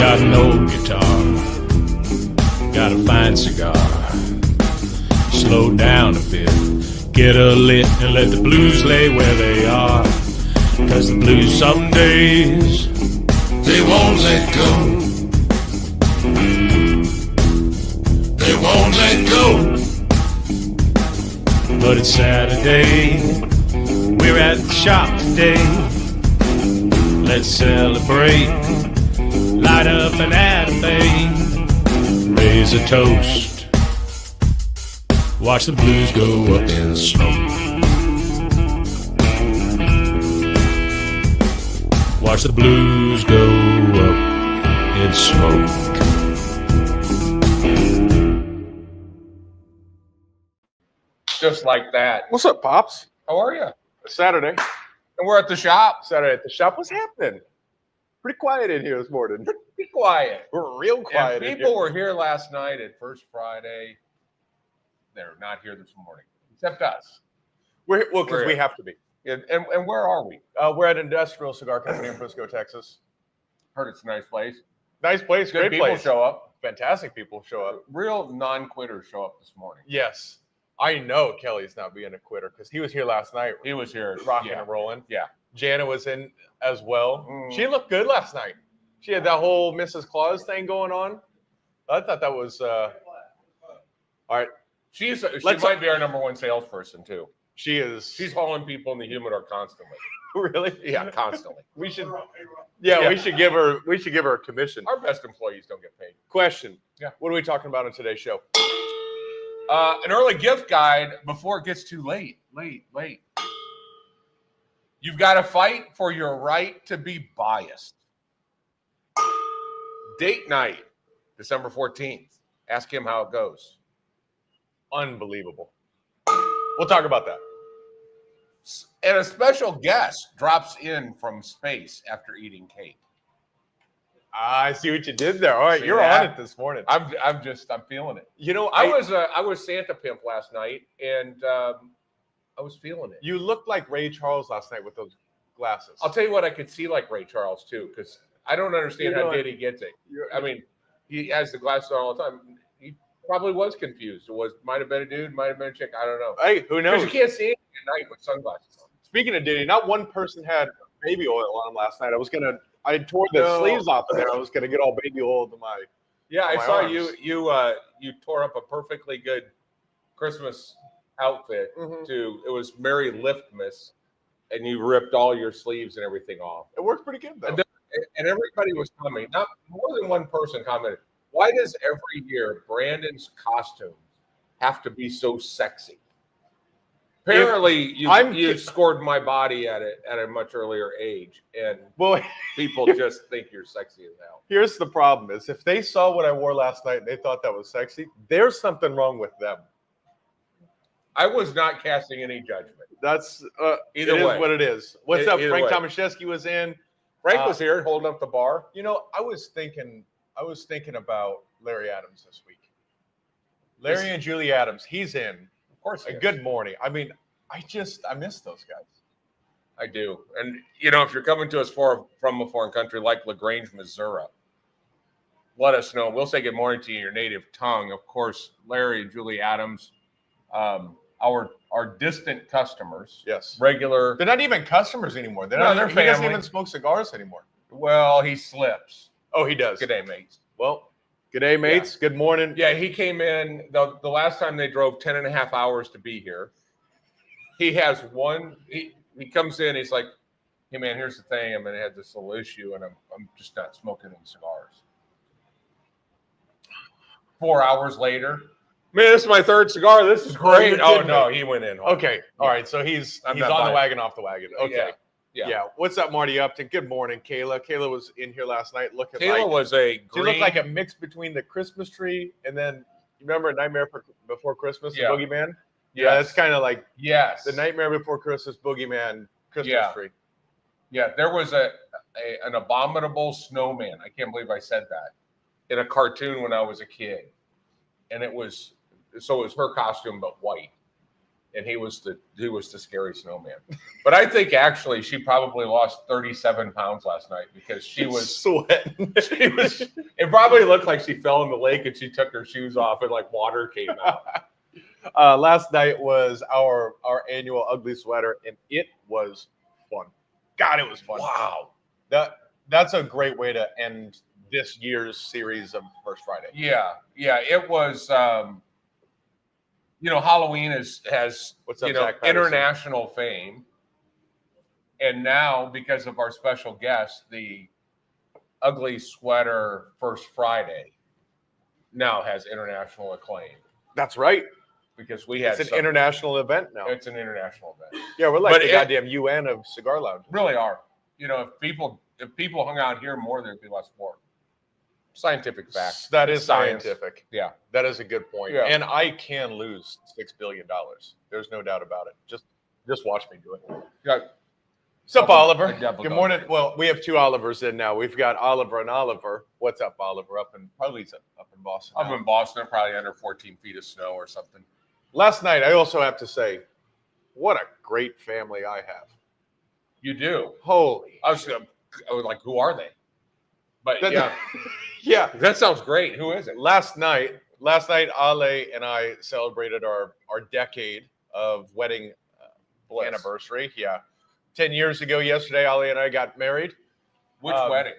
Got an old guitar, got a fine cigar. Slow down a bit, get a lit, and let the blues lay where they are. 'Cause the blues some days, they won't let go. They won't let go. But it's Saturday, we're at the shop today. Let's celebrate, light up an anime, raise a toast, watch the blues go up in smoke. Watch the blues go up in smoke. Just like that. What's up, Pops? How are you? Saturday. And we're at the shop. Saturday at the shop. What's happening? Pretty quiet in here this morning. Be quiet. We're real quiet. And people were here last night at First Friday. They're not here this morning, except us. Because we have to be. And where are we? We're at Industrial Cigar Company in Frisco, Texas. Heard it's a nice place. Nice place, Good great people place. show up. Fantastic people show up. Real non-quitters show up this morning. Yes. I know Kelly's not being a quitter because he was here last night. He was here Rocking and rolling. Yeah. Jana was in as well. She looked good last night. She had that whole Mrs. Claus thing going on. I thought that was all right. She might be our number one salesperson too. She is. She's hauling people in the humidor constantly. Really? Yeah, constantly. We should give her a commission. Our best employees don't get paid. Question. Yeah. What are we talking about on today's show? An early gift guide before it gets too late. Late. You've got to fight for your right to be biased. Date night, December 14th. Ask him how it goes. Unbelievable. We'll talk about that. And a special guest drops in from space after eating cake. I see what you did there. All right, See you're that? on it this morning. I'm feeling it. You know, I was Santa pimp last night, and I was feeling it. You looked like Ray Charles last night with those glasses. I'll tell you what, I could see like Ray Charles too, because I don't understand how Diddy gets it. I mean, he has the glasses on all the time. He probably was confused. Might have been a dude, might have been a chick. I don't know. Hey, who knows? Because you can't see anything at night with sunglasses on. Speaking of Diddy, not one person had baby oil on him last night. I tore the sleeves off of there. I was gonna get all baby oil to my. Yeah, I my saw arms. you tore up a perfectly good Christmas outfit. It was Merry Liftmas, and you ripped all your sleeves and everything off. It worked pretty good though. And everybody was commenting. Not more than one person commented. Why does every year Brandon's costumes have to be so sexy? Apparently, you scored my body at a much earlier age, and people just think you're sexy as hell. Here's the problem: is if they saw what I wore last night and they thought that was sexy, there's something wrong with them. I was not casting any judgment. That's either it way. Is what it is. What's up? Frank way. Tomaszewski was in. Frank was here holding up the bar. You know, I was thinking about Larry Adams this week. Larry and Julie Adams. He's in. Of course. Good morning. I mean, I miss those guys. I do. And, if you're coming to us from a foreign country like LaGrange, Missouri, let us know. We'll say good morning to you in your native tongue. Of course, Larry and Julie Adams, our distant customers. Yes. Regular. They're not even customers anymore. They're family. He doesn't even smoke cigars anymore. Well, he slips. Oh, he does. Good day, mates. Well, good day, mates. Yeah. Good morning. Yeah, he came in. The last time they drove 10 and a half hours to be here. He has one. He comes in. He's like, "Hey, man, here's the thing. I'm going to have this little issue, and I'm just not smoking any cigars." 4 hours later, man, this is my third cigar. This is great. Oh no, he went in. Okay, all right. So he's on the wagon, off the wagon. Okay, yeah. What's up, Marty Upton? Good morning, Kayla. Kayla was in here last night looking. Kayla was a green. She looked like a mix between the Christmas tree and then you remember Nightmare Before Christmas, the Boogeyman. Yeah, it's kind of like the Nightmare Before Christmas Boogeyman Christmas tree. Yeah, there was an abominable snowman. I can't believe I said that in a cartoon when I was a kid, and it was her costume but white, and he was the scary snowman. But I think actually she probably lost 37 pounds last night because she was sweating. It probably looked like she fell in the lake and she took her shoes off and like water came out. Last night was our annual ugly sweater, and it was fun. God, it was fun. Wow. That's a great way to end this year's series of First Friday. Yeah. It was. Halloween has international fame, and now because of our special guest, the ugly sweater First Friday now has international acclaim. That's right. Because we had it's an international event now. It's an international event. Yeah, we're like the goddamn UN of cigar lounge. Really are. If people hung out here more, there'd be less war. Scientific fact. That is scientific. Yeah, that is a good point. Yeah. And I can lose $6 billion. There's no doubt about it. Just watch me do it. Yeah. What's up, Oliver? Good morning. Well, we have two Olivers in now. We've got Oliver and Oliver. What's up, Oliver? Up in Boston. Up in Boston, probably under 14 feet of snow or something. Last night, I also have to say, what a great family I have. You do. Holy. I was like, who are they? But yeah. Yeah. That sounds great. Who is it? Last night, Ale and I celebrated our decade of wedding anniversary. Yeah. 10 years ago yesterday, Ale and I got married. Which wedding?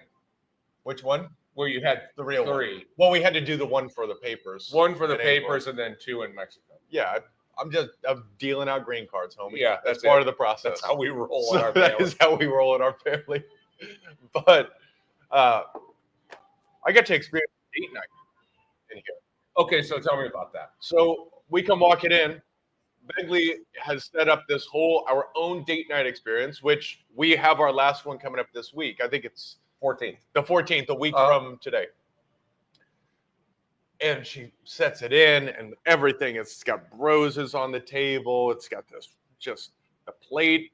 Which one? Where you had the real three. One. Well, we had to do the one for the papers. One for the papers and then two in Mexico. Yeah. I'm dealing out green cards, homie. Yeah, that's part of the process. That's how we roll in our family. That is how we roll in our family. But I got to experience date night in here. Okay, so tell me about that. So we come walking in. Begley has set up our own date night experience, which we have our last one coming up this week. I think it's 14th. The 14th, a week from today. And she sets it in and everything. It's got roses on the table. It's got the plate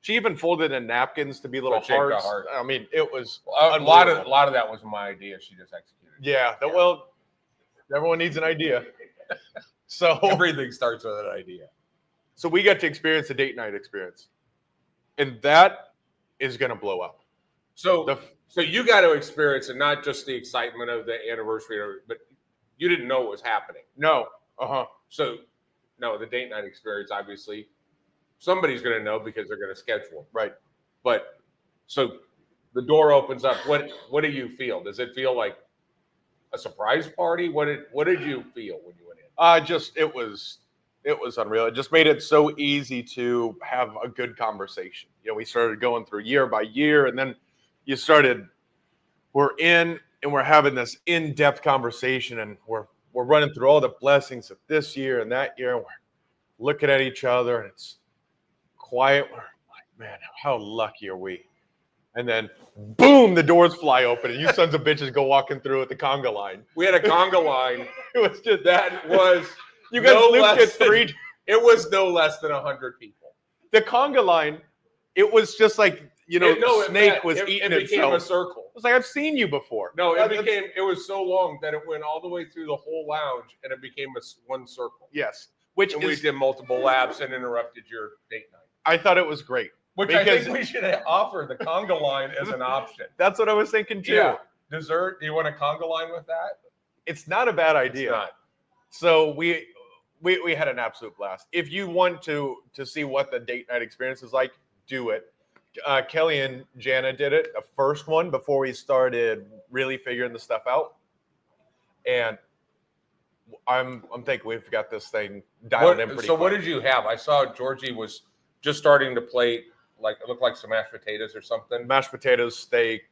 she even folded in napkins to be little hearts. I mean, it was a lot of that was my idea. She just executed. Yeah. Well, everyone needs an idea. So everything starts with an idea. So we got to experience the date night experience, and that is going to blow up. So you got to experience it, not just the excitement of the anniversary, but you didn't know what was happening. No. So no, the date night experience, obviously, somebody's going to know because they're going to schedule. Right. But so the door opens up. What do you feel? Does it feel like a surprise party? What did you feel when you went in? It was unreal. It just made it so easy to have a good conversation. We started going through year by year, and then we're in and we're having this in-depth conversation, and we're running through all the blessings of this year and that year, and we're looking at each other, and it's quiet. We're like, man, how lucky are we? And then, boom, the doors fly open, and you sons of bitches go walking through with the conga line. We had a conga line. It was just that was you guys looked at three. It was no less than 100 people. The conga line, it was just like Snake was eating itself. It became a circle. It was like, I've seen you before. No, it was so long that it went all the way through the whole lounge, and it became one circle. Yes, we did multiple laps and interrupted your date night. I thought it was great. I think we should offer the conga line as an option. That's what I was thinking too. Yeah. Dessert? Do you want a conga line with that? It's not a bad idea. It's not. So we had an absolute blast. If you want to see what the date night experience is like, do it. Kelly and Jana did it, the first one, before we started really figuring the stuff out. And I'm thinking we've got this thing dialed in pretty So what did you have? I saw Georgie was just starting to plate, like it looked like some mashed potatoes or something. Mashed potatoes, steak,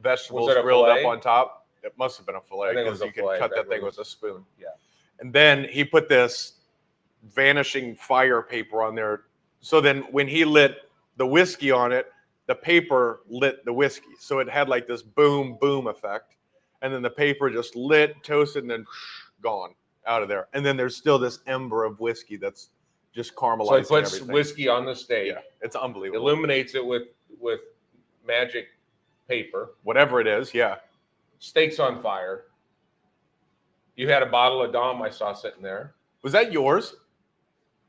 vegetables grilled up on top. It must have been a fillet because you can cut that thing with a spoon. Yeah. And then he put this vanishing fire paper on there. So then when he lit the whiskey on it, the paper lit the whiskey. So it had like this boom, boom effect. And then the paper just lit, toasted, and then gone out of there. And then there's still this ember of whiskey that's just caramelizing. So he puts everything. Whiskey on the steak. Yeah, it's unbelievable. Illuminates it with magic paper. Whatever it is, yeah. Steak's on fire. You had a bottle of Dom I saw sitting there. Was that yours?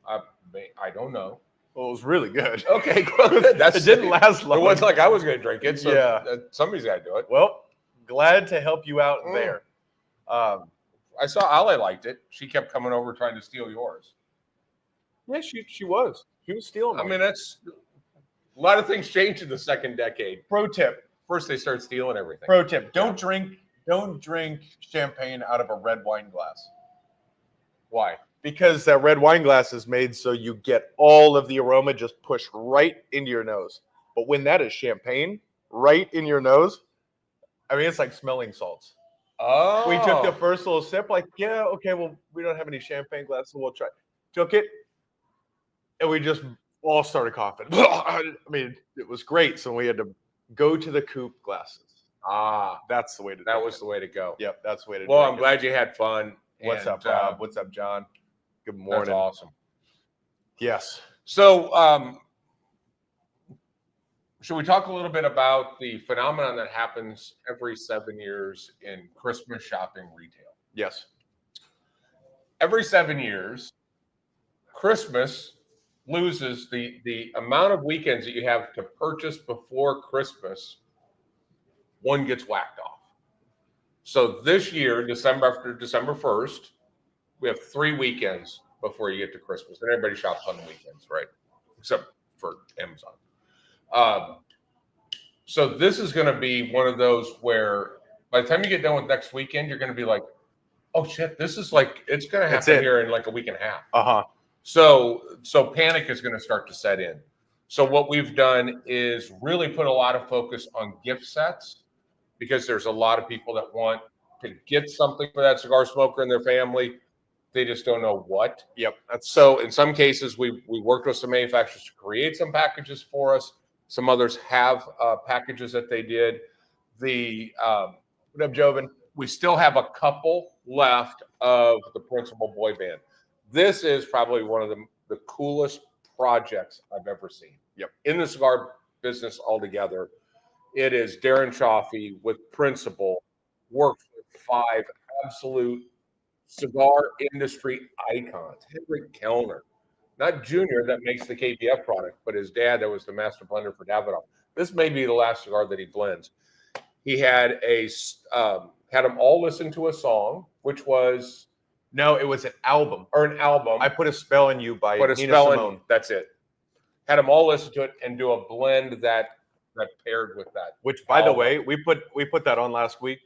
I don't know. Well, it was really good. Okay, good. It didn't last long. It wasn't like I was going to drink it. So Yeah. somebody's got to do it. Well, glad to help you out there. I saw Ale liked it. She kept coming over trying to steal yours. Yeah, she was. She was stealing. I mean, that's a lot of things changed in the second decade. Pro tip. First, they started stealing everything. Pro tip. Don't drink champagne out of a red wine glass. Why? Because that red wine glass is made so you get all of the aroma just pushed right into your nose. But when that is champagne right in your nose, I mean, it's like smelling salts. Oh. We took the first little sip, like, yeah, okay, well, we don't have any champagne glass, so we'll try. Took it, and we just all started coughing. I mean, it was great. So we had to go to the coupe glasses. That's the way to do it. That was the way to go. Yep, that's the way to do it. Well, I'm glad you had fun. What's up, Rob? What's up, John? Good morning. That's awesome. Yes. So, should we talk a little bit about the phenomenon that happens every 7 years in Christmas shopping retail? Yes. Every 7 years, Christmas loses the amount of weekends that you have to purchase before Christmas. One gets whacked off. So this year, after December 1st, we have 3 weekends before you get to Christmas. And everybody shops on the weekends, right? Except for Amazon. So this is going to be one of those where by the time you get done with next weekend, you're going to be like, oh shit, this is like, it's going to happen here in like a week and a half. Uh-huh. So panic is going to start to set in. So what we've done is really put a lot of focus on gift sets, because there's a lot of people that want to get something for that cigar smoker and their family. They just don't know what. Yep. So in some cases, we worked with some manufacturers to create some packages for us. Some others have packages that they did. What up, Joven? We still have a couple left of the Principal Boy Band. This is probably one of the coolest projects I've ever seen. Yep. In the cigar business altogether, it is Darren Chaffee with Principal, works with 5 absolute cigar industry icons. Henrik Kellner, not Junior that makes the KBF product, but his dad that was the master blender for Davidoff. This may be the last cigar that he blends. He had had them all listen to a song, which was it was an album. Or an album. I Put a Spell on You by Nina Simone. That's it. Had them all listen to it and do a blend that paired with that. Which, by the way, we put that on last week.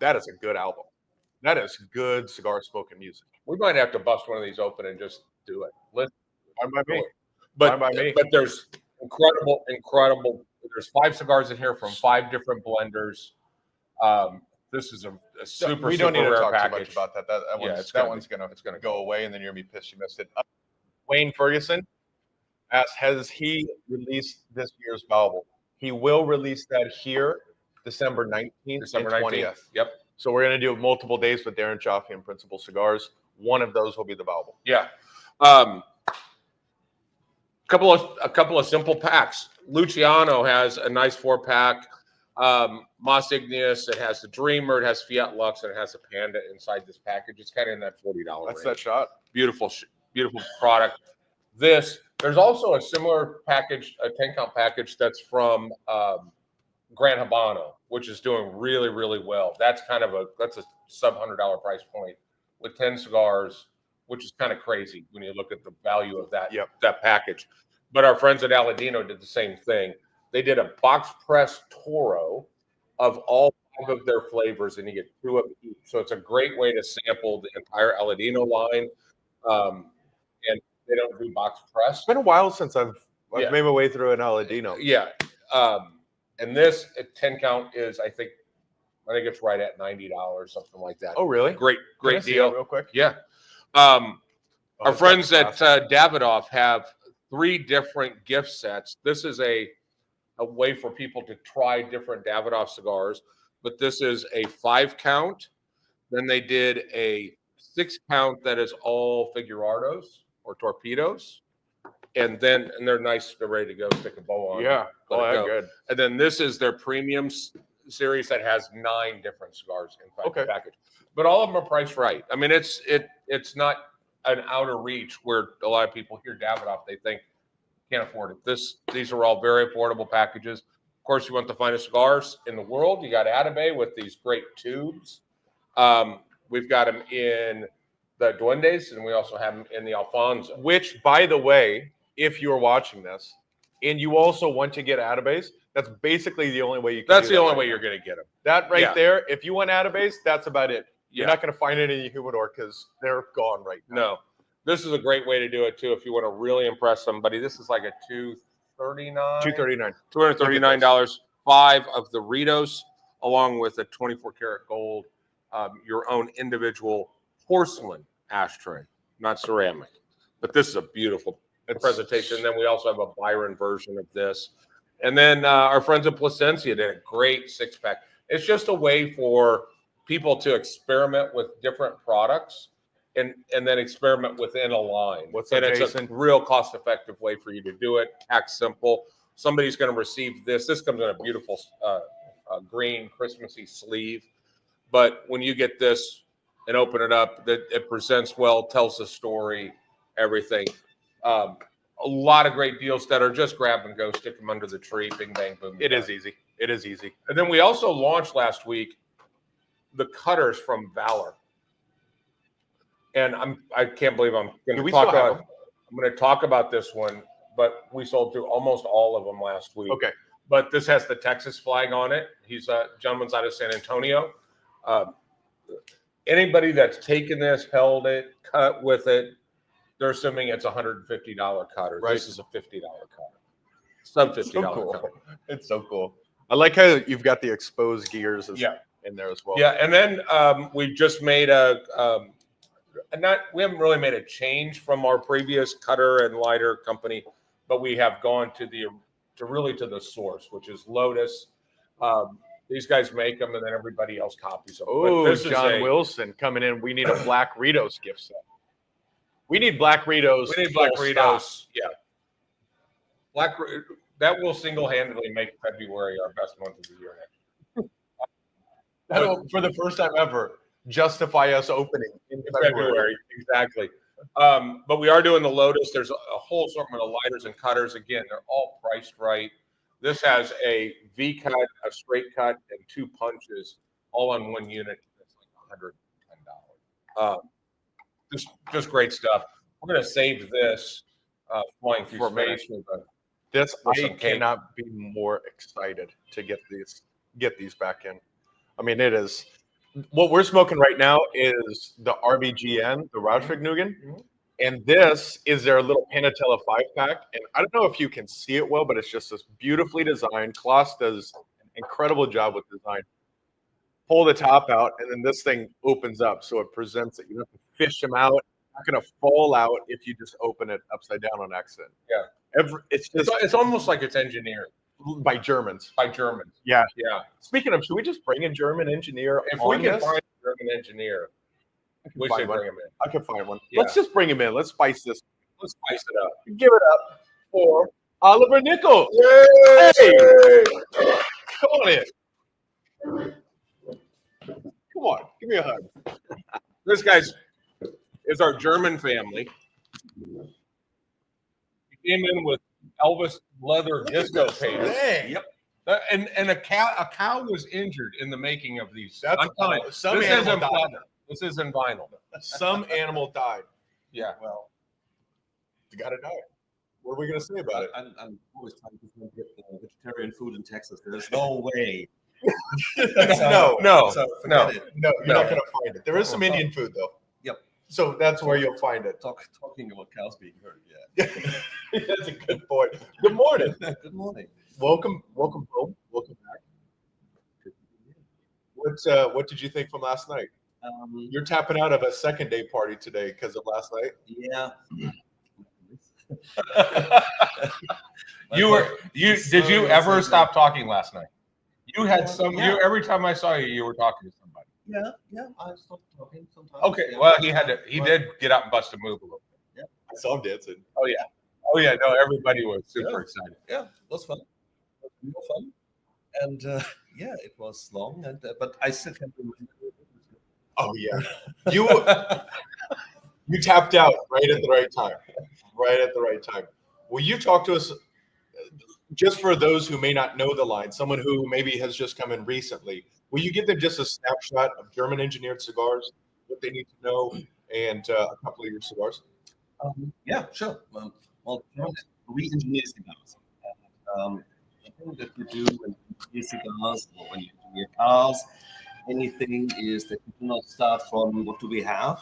That is a good album. That is good cigar smoking music. We might have to bust one of these open and just do it. Listen. Fine by me. But there's incredible. There's 5 cigars in here from 5 different blenders. This is a super. We don't need to talk package. too much about that. That one's gonna go away, and then you're gonna be pissed you missed it. Wayne Ferguson asks, has he released this year's Bible? He will release that here, December 19th, December and 19th. 20th. Yep. So we're gonna do multiple days with Darren Chaffee and Principal Cigars. One of those will be the Bible. Yeah. A couple of simple packs. Luciano has a nice 4-pack. Mas Igneous, it has the Dreamer, it has Fiat Lux, and it has a Panda inside this package. It's kind of in that $40 That's range. that shot. Beautiful product. There's also a similar package, a 10-count package that's from Gran Habano, which is doing really, really well. That's a sub $100 price point with 10 cigars, which is kind of crazy when you look at the value of that, that package. But our friends at Aladino did the same thing. They did a box press Toro of all 5 of their flavors, and you get 2 of each. So it's a great way to sample the entire Aladino line. And they don't do box press. It's been a while since I've made my way through an Aladino. Yeah. And this 10 count is, I think it's right at $90, something like that. Oh, really? Great deal. Real quick. Yeah. Our friends at Davidoff have 3 different gift sets. This is a way for people to try different Davidoff cigars, but this is a 5-count. Then they did a 6-count that is all Figueroados or Torpedoes. And they're nice. They're ready to go. Stick a bow on. Yeah. That's good. And then this is their premium series that has 9 different cigars in the package. But all of them are priced right. I mean, it's not an outer reach where a lot of people hear Davidoff, they think can't afford it. These are all very affordable packages. Of course, you want the finest cigars in the world. You got Atabey with these great tubes. We've got them in the Duendes, and we also have them in the Alfonso. Which, by the way, if you're watching this and you also want to get Atabeys, that's basically the only way you can. That's the only way you're going to get them. That right there. If you want Atabeys, that's about it. You're Yeah. not going to find it in the humidor because they're gone right now. No, this is a great way to do it too. If you want to really impress somebody, this is like a $239. $239. 5 of the Ritos, along with a 24 karat gold, your own individual porcelain ashtray, not ceramic. But this is a beautiful presentation. Then we also have a Byron version of this. And then our friends at Placencia did a great 6-pack. It's just a way for people to experiment with different products and then experiment within a line. And it's a real cost-effective way for you to do it. Tax simple. Somebody's going to receive this. This comes in a beautiful green Christmassy sleeve. But when you get this and open it up, it presents well, tells the story, everything. A lot of great deals that are just grab and go, stick them under the tree, bing, bang, boom. It is easy. It is easy. And then we also launched last week the cutters from Valor. And I can't believe I'm going to talk about this one, but we sold through almost all of them last week. Okay. But this has the Texas flag on it. He's a gentleman's out of San Antonio. Anybody that's taken this, held it, cut with it, they're assuming it's a $150 cutter. Right. This is a $50 cutter. Sub $50 cutter. It's so cool. I like how you've got the exposed gears in there as well. Yeah, and then we just made we haven't really made a change from our previous cutter and lighter company, but we have gone to the source, which is Lotus. These guys make them, and then everybody else copies them. Oh, John Wilson coming in. We need a Black Ritos gift set. We need Black Ritos. We need Black Ritos. Yeah. That will single-handedly make February our best month of the year. That'll, for the first time ever, justify us opening in February. Exactly. But we are doing the Lotus. There's a whole assortment of lighters and cutters. Again, they're all priced right. This has a V cut, a straight cut, and 2 punches, all on one unit. It's like $110. Just great stuff. We're going to save this flying through space. I cannot be more excited to get these back in. I mean, it is what we're smoking right now is the RBGN, the Rauschwig-Nugen, and this is their little Panatella 5-pack. And I don't know if you can see it well, but it's just this beautifully designed. Klaus does an incredible job with design. Pull the top out, and then this thing opens up, so it presents it. You don't have to fish them out. It's not going to fall out if you just open it upside down on accident. Yeah, it's almost like it's engineered by Germans. Yeah. Speaking of, should we just bring a German engineer? If we can find a German engineer, we should bring him in. I can find one. Yeah. Let's just bring him in. Let's spice this. Let's spice it up. Give it up for Oliver Nickel. Yay! Hey, come on in. Come on, give me a hug. This guy's is our German family. He came in with Elvis leather disco paint. Yep. And a cow was injured in the making of these. I'm telling you, some animal died. This isn't vinyl. Some animal died. Yeah. Well, you got to die. What are we going to say about it? I'm always trying to get vegetarian food in Texas. There's no way. No. You're not going to find it. There is some Indian food though. Yep. So that's where you'll find it. Talking about cows being hurt. Yeah. That's a good point. Good morning. Good morning. Welcome home. Welcome back. What did you think from last night? You're tapping out of a second day party today because of last night. Yeah. Did you ever stop talking last night? You had every time I saw you, you were talking to somebody. Yeah. I stopped talking sometimes. Okay. Well, he did get up and bust a move a little bit. Yeah. I saw him dancing. Oh yeah. No, everybody was super excited. Yeah, it was fun. It was real fun. And it was long, but I still can't remember. Oh yeah. You tapped out right at the right time. Right at the right time. Will you talk to us, just for those who may not know the line, someone who maybe has just come in recently? Will you give them just a snapshot of German engineered cigars, what they need to know, and a couple of your cigars? Yeah, sure. Well, we engineer cigars. The thing that we do when you engineer cigars or when you engineer cars, anything is that you do not start from what do we have,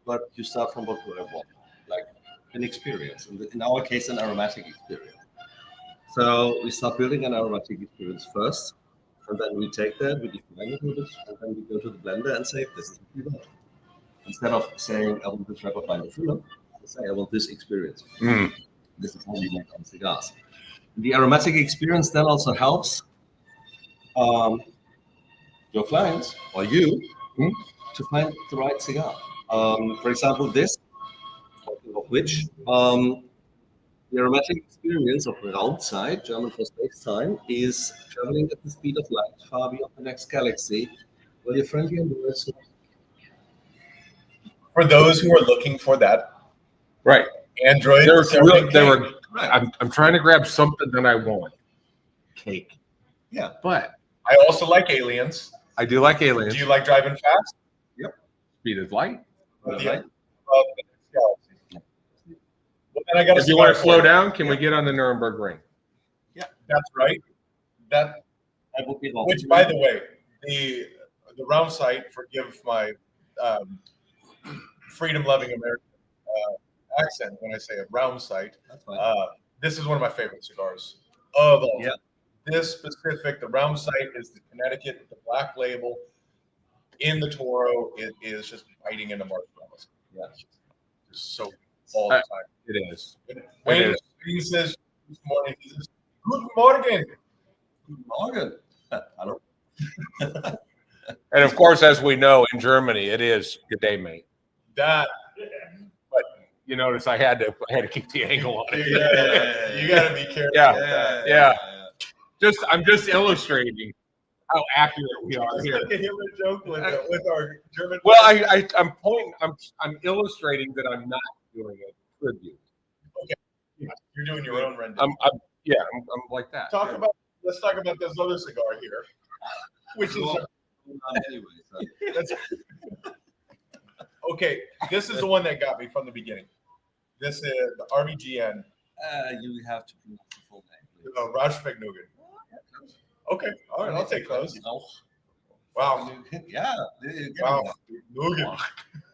but you start from what do I want, like an experience. In our case, an aromatic experience. So we start building an aromatic experience first, and then we take that, we define it a little bit, and then we go to the blender and say, this is what we want. Instead of saying, I want this wrapper binder filler, I say, I want this experience. This is how we make our cigars. The aromatic experience then also helps your clients or you to find the right cigar. For example, this, of which the aromatic experience of Raumzeit, German for space-time, is traveling at the speed of light, far beyond the next galaxy, where your friendly and voice. For those who are looking for that, Right. Android. I'm trying to grab something that I want. Cake. Yeah. But I also like aliens. I do like aliens. Do you like driving fast? Speed is light. Well, then I got If you want to slow down, can we get on the Nuremberg Ring? Yeah, that's right. That would be which, by the way, the Realm site, forgive my freedom-loving American accent when I say a Realm site. That's fine. This is one of my favorite cigars of all. Yeah. This specific, the Realm site is the Connecticut, the black label. In the Toro, it is just biting into marshmallows. Yeah. Just so all the time. It is. Wayne says this morning, he says, Good morning. Good morning. Hello. And of course, as we know, in Germany, it is good day, mate. That, But you notice I had to keep the angle on it. you got to be careful. Yeah. I'm just illustrating how accurate we are here. Look at him a joke with our German. Well, I'm illustrating that I'm not doing a tribute. Okay. Yeah, you're doing your own rendition. I'm like that. Let's talk about this other cigar here, which is okay. This is the one that got me from the beginning. This is the RBGN. You have to pronounce the full name. Rajfegnugan. Okay, all right, I'll take those. Wow. Yeah. Wow. Nugan.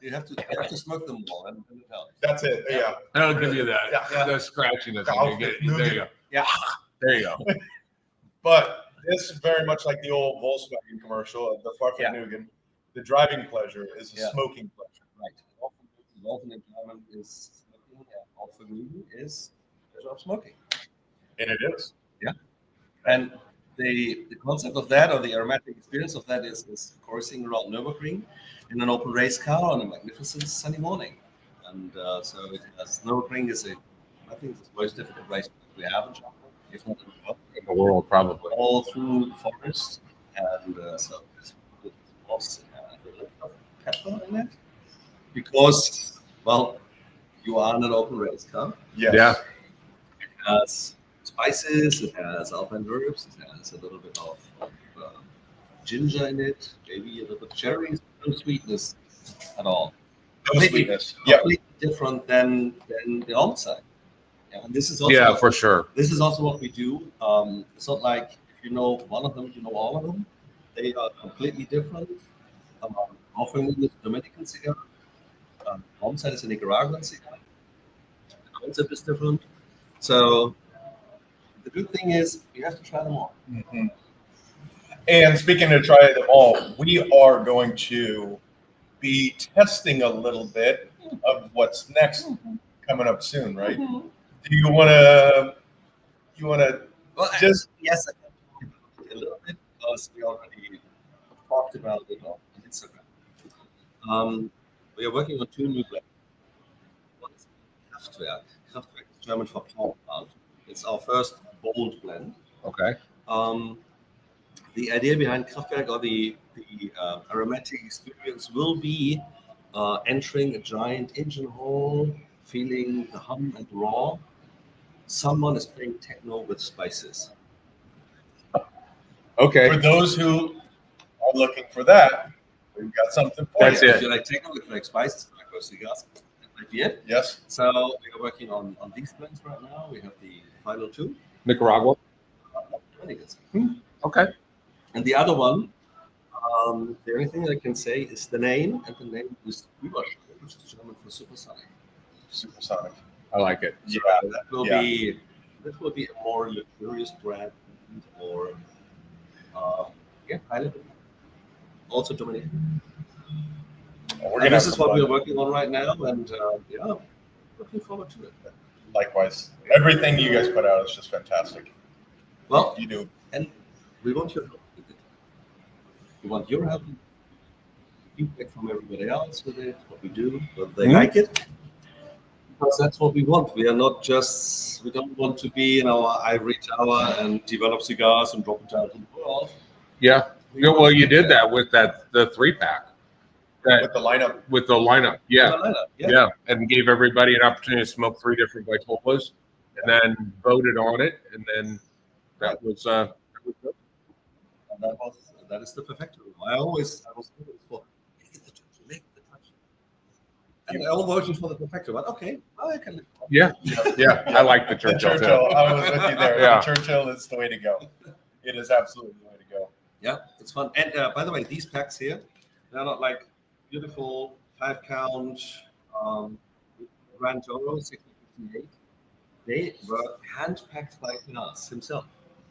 You have to smoke them all, and it helps. That's it. Yeah. I'll give you that. Yeah. The scratchiness. There There you go. Yeah. There you go. But this is very much like the old Volkswagen commercial, the Farfignugan. The driving pleasure is a smoking pleasure. Right. Often in German is smoking, and Aufvergnügen is pleasure of smoking. And it is. Yeah. And the concept of that, or the aromatic experience of that, is coursing around Nürburgring in an open race car on a magnificent sunny morning. And so Nürburgring is I think it's the most difficult race we have in Germany, if not in the world. In the world, probably. All through the forest, and so there's moss and a little bit of pepper in it, because, well, you are in an open race car. Yes. Yeah. It has spices, it has alpine herbs, it has a little bit of ginger in it, maybe a little bit of cherries, no sweetness at all. No sweetness. Yeah. Completely different than the outside. Yeah, and this is also For sure. This is also what we do. It's not like if you know one of them, you know all of them. They are completely different. Often with the Dominican cigar, Homestead is a Nicaraguan cigar. The concept is different. So the good thing is you have to try them all. Mm-hmm. And speaking of try them all, we are going to be testing a little bit of what's next coming up soon, right? Mm-hmm. Do you want to? Well, just yes, I can talk about it a little bit because we already talked about it on Instagram. We are working on 2 new blends. One is Kraftwerk. Kraftwerk is German for power plant. It's our first bold blend. Okay. The idea behind Kraftwerk, or the aromatic experience, will be entering a giant engine hall, feeling the hum and roar. Someone is playing techno with spices. Okay. For those who are looking for that, we've got something for That's you. it. If you like techno, if you like spices, if you like cigars, that might be it. Yes. So we are working on these plans right now. We have the final two. Nicaragua. Okay. And the other one, the only thing I can say is the name, and the name is Überschall, which is German for supersonic. Supersonic. I like it. Yeah. That will be a more luxurious brand, or high level. Also Dominican. We're And gonna this have is some what fun. we're working on right now, and looking forward to it. Likewise. Everything you guys put out is just fantastic. Well, You do. and we want your help with it. We want your help, feedback from everybody else with it, what we do, whether they like it. Because that's what we want. We are not just, we don't want to be in our ivory tower and develop cigars and drop it out in the world. Yeah. Well, you did that with the 3-pack. With the lineup. With the lineup. Yeah. Yeah. Yeah. And gave everybody an opportunity to smoke 3 different Vitolas and then voted on it. And then that was And that is the perfecto. I was always for make the touch. And I'm voting for the perfecto, but okay, I can live. yeah. I like the The Churchill. Churchill. I was with you there. Yeah. The Churchill is the way to go. It is absolutely the way to go. Yeah, it's fun. And by the way, these packs here, they're not like beautiful 5-count Grand Toro 1658. They were hand packed by Klaas himself.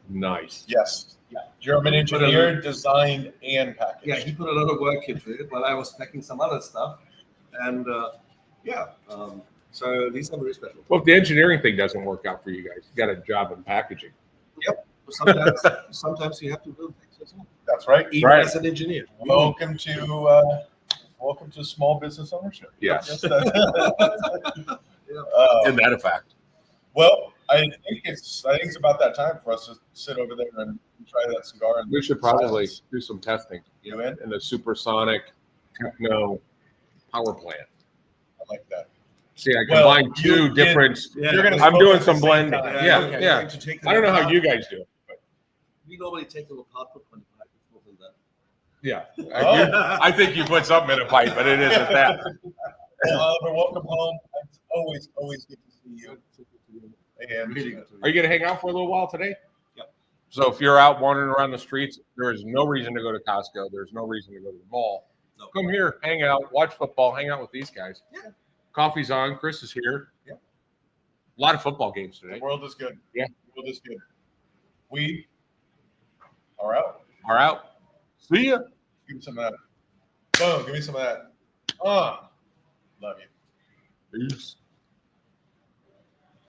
Nice. Yes. Yeah. German engineered, designed, and packaged. Yeah, he put a lot of work into it while I was packing some other stuff. And so these are very special. Well, if the engineering thing doesn't work out for you guys, you got a job in packaging. Yep. Sometimes you have to build things as well. That's right. Even Right. as an engineer. Welcome to small business ownership. Yes. Yes, Isn't that a fact? well, I think it's about that time for us to sit over there and try that cigar. And We should probably do some testing You in? in the supersonic techno power plant. I like that. See, I Well, combined two different. You're gonna I'm smoke doing at the some same blending. time. Yeah, okay. yeah. Going to take them I don't know how apart. you guys do it. But We normally take them apart for 25 more than that. yeah, Oh. I think you put something in a pipe, but it isn't that. Well, Oliver, welcome home. It's always good to see you. And Really good to Are you going to hang out for a little while today? Yep. So if you're out wandering around the streets, there is no reason to go to Costco. There's no reason to go to the mall. No. Come here, hang out, watch football, hang out with these guys. Yeah. Coffee's on. Chris is here. Yeah. A lot of football games the today. world is good. Yeah. The world is good. We are out. Are out. See ya. Give me some of that. Boom. Give me some of that. Love you. Peace.